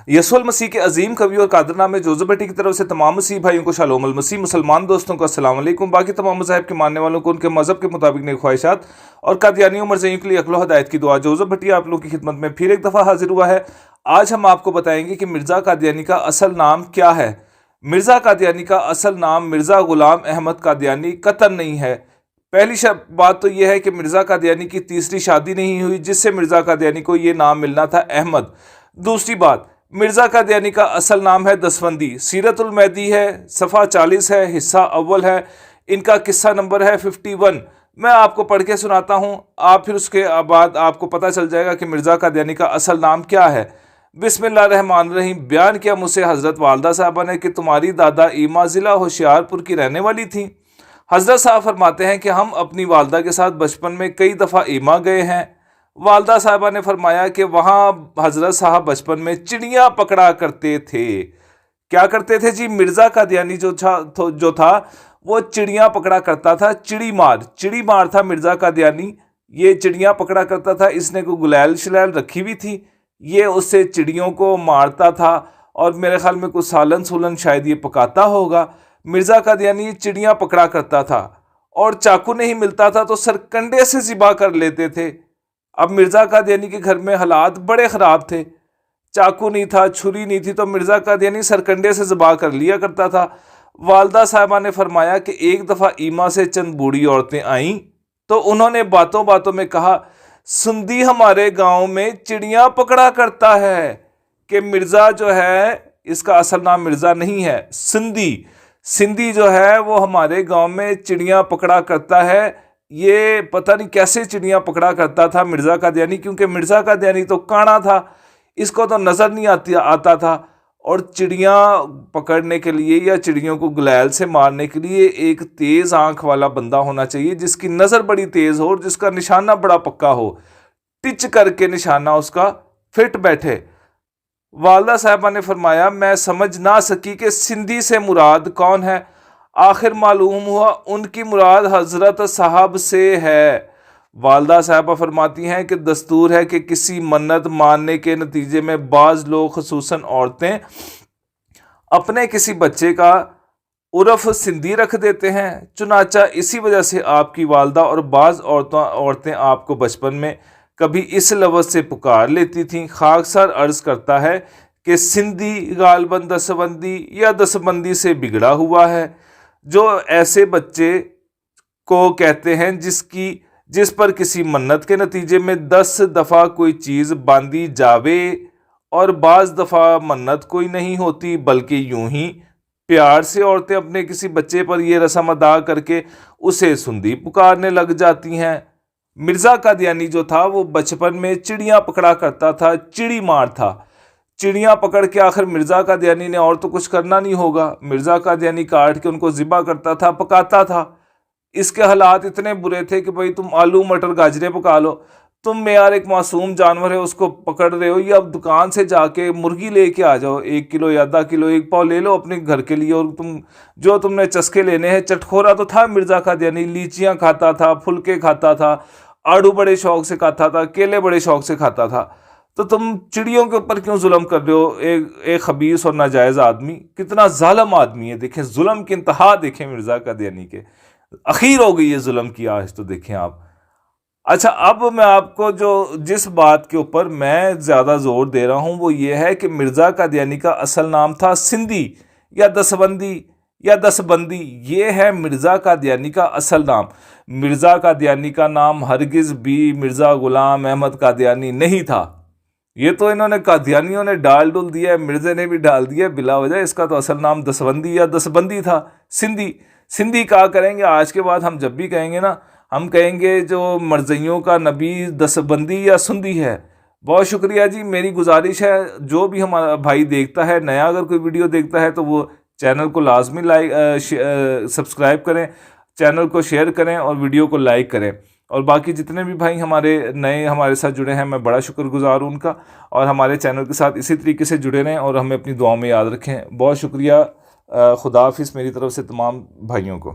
यसुल मसीह के अजीम कवि और कादरनामे जोज़फ भट्टी की तरफ से तमाम मसीह भाइयों को शालोम अल मसीह, मुसलमान दोस्तों को अस्सलाम वालेकुम। बाकी तमाम मज़ाहिब के मानने वालों को उनके मज़हब के मुताबिक नई ख्वाहिशात और कादियानियों मरज़इयों के लिए अक्ल व हिदायत की दुआ। जोज़फ भट्टी आप लोगों की खिदमत में फिर एक दफ़ा हाजिर हुआ है। आज हम आपको बताएंगे कि मिर्ज़ा कादियानी का असल नाम क्या है। मिर्ज़ा कादियानी का असल नाम मिर्ज़ा ग़ुलाम अहमद कादियानी कतन नहीं है। पहली बात तो यह है कि मिर्ज़ा कादियानी की तीसरी शादी नहीं हुई जिससे मिर्ज़ा कादियानी को ये नाम मिलना था अहमद। दूसरी बात, मिर्ज़ा कादियानी का असल नाम है दसवंदी। सीरतुल महदी है, सफ़ा 40 है, हिस्सा अव्वल है, इनका किस्सा नंबर है 51। मैं आपको पढ़ के सुनाता हूँ, आप फिर उसके बाद आपको पता चल जाएगा कि मिर्ज़ा कादियानी का असल नाम क्या है। बिस्मिल्लाहिर्रहमानिर्रहीम। बयान किया मुझसे हज़रत वालदा साहबा ने कि तुम्हारी दादा ईमा ज़िला होशियारपुर की रहने वाली थी। हज़रत साहब फरमाते हैं कि हम अपनी वालदा के साथ बचपन में कई दफ़ा ईमा गए हैं। वालदा साहबा ने फरमाया कि वहाँ हज़रत साहब बचपन में चिड़ियाँ पकड़ा करते थे। क्या करते थे जी? मिर्ज़ा कादियानी जो था वो चिड़ियाँ पकड़ा करता था। चिड़ी मार था मिर्ज़ा कादियानी। ये चिड़ियाँ पकड़ा करता था। इसने कोई गुलैल शलैल रखी हुई थी, ये उससे चिड़ियों को मारता था और मेरे ख्याल में कुछ सालन सुलन शायद ये पकाता होगा। मिर्ज़ा कादियानी चिड़ियाँ पकड़ा करता था और चाकू नहीं मिलता था तो सरकंडे से ज़िबा कर लेते थे। अब मिर्ज़ा कादियानी के घर में हालात बड़े ख़राब थे, चाकू नहीं था, छुरी नहीं थी, तो मिर्ज़ा कादियानी सरकंडे से ज़िबा कर लिया करता था। वालदा साहिबा ने फरमाया कि एक दफ़ा ईमा से चंद बूढ़ी औरतें आईं तो उन्होंने बातों बातों में कहा, सुंदी हमारे गांव में चिड़ियाँ पकड़ा करता है। कि मिर्ज़ा जो है, इसका असल नाम मिर्ज़ा नहीं है, सिंधी जो है वो हमारे गांव में चिड़ियाँ पकड़ा करता है। ये पता नहीं कैसे चिड़ियाँ पकड़ा करता था मिर्ज़ा कादियानी, क्योंकि मिर्ज़ा कादियानी तो काना था, इसको तो नज़र नहीं आता था। और चिड़ियाँ पकड़ने के लिए या चिड़ियों को गुलैल से मारने के लिए एक तेज़ आंख वाला बंदा होना चाहिए, जिसकी नज़र बड़ी तेज़ हो और जिसका निशाना बड़ा पक्का हो, टिच करके निशाना उसका फिट बैठे। वालदा साहबा ने फरमाया, मैं समझ ना सकी कि सिंधी से मुराद कौन है। आखिर मालूम हुआ उनकी मुराद हज़रत साहब से है। वालदा साहबा फरमाती हैं कि दस्तूर है कि किसी मन्नत मानने के नतीजे में बाज़ लोग खुसूसन औरतें अपने किसी बच्चे का उर्फ सिंधी रख देते हैं। चुनाचा इसी वजह से आपकी वालदा और बाज़ औरतें आपको बचपन में कभी इस लफ्ज़ से पुकार लेती थीं। खाकसार अर्ज़ करता है कि सिंधी गालबन दसबंदी या दसबंदी से बिगड़ा हुआ है, जो ऐसे बच्चे को कहते हैं जिस पर किसी मन्नत के नतीजे में 10 दफ़ा कोई चीज़ बांधी जावे और बाज़ दफ़ा मन्नत कोई नहीं होती, बल्कि यूं ही प्यार से औरतें अपने किसी बच्चे पर यह रस्म अदा करके उसे सुंदी पुकारने लग जाती हैं। मिर्ज़ा कादियानी जो था वो बचपन में चिड़ियाँ पकड़ा करता था, चिड़ी मार था। चिड़ियाँ पकड़ के आखिर मिर्ज़ा कादियानी ने, और तो कुछ करना नहीं होगा, मिर्ज़ा कादियानी काट के उनको ज़िबा करता था, पकाता था। इसके हालात इतने बुरे थे कि भाई तुम आलू मटर गाजरे पका लो, तुम यार एक मासूम जानवर है उसको पकड़ रहे हो, या अब दुकान से जाके मुर्गी लेके आ जाओ, 1 किलो या आधा किलो 1 पाव ले लो अपने घर के लिए, और तुमने चस्के लेने हैं। चटखोरा तो था मिर्ज़ा कादियानी, लीचियाँ खाता था, फुलके खाता था, आड़ू बड़े शौक से खाता था, केले बड़े शौक से खाता था। तो तुम चिड़ियों के ऊपर क्यों जुल्म कर रहे हो? एक खबीस और नाजायज़ आदमी, कितना जालिम आदमी है। देखें जुल्म की इंतहा, देखें मिर्ज़ा कादियानी के अखीर हो गई है जुल्म की, आज तो देखें आप। अच्छा, अब मैं आपको जिस बात के ऊपर मैं ज़्यादा ज़ोर दे रहा हूँ वो ये है कि मिर्ज़ा कादियानी का असल नाम था सिंधी या दसबंदी या दसबंदी। ये है मिर्ज़ा कादियानी का असल नाम। मिर्ज़ा कादियानी का नाम हरगिज़ भी मिर्ज़ा ग़ुलाम अहमद कादियानी नहीं था। ये तो इन्होंने कादियानियों ने डाल डुल दिया है, मिर्ज़े ने भी डाल दिया बिला वजह। इसका तो असल नाम दसबंदी या दसबंदी था। सिंधी कहा करेंगे आज के बाद, हम जब भी कहेंगे ना, हम कहेंगे जो मरज़इयों का नबी दसबंदी या सुंदी है। बहुत शुक्रिया जी। मेरी गुजारिश है, जो भी हमारा भाई देखता है नया, अगर कोई वीडियो देखता है तो वो चैनल को लाजमी सब्सक्राइब करें, चैनल को शेयर करें और वीडियो को लाइक करें। और बाकी जितने भी भाई हमारे साथ जुड़े हैं, मैं बड़ा शुक्रगुजार हूँ उनका, और हमारे चैनल के साथ इसी तरीके से जुड़े रहें और हमें अपनी दुआओं में याद रखें। बहुत शुक्रिया। खुदा हाफिज़ मेरी तरफ से तमाम भाइयों को।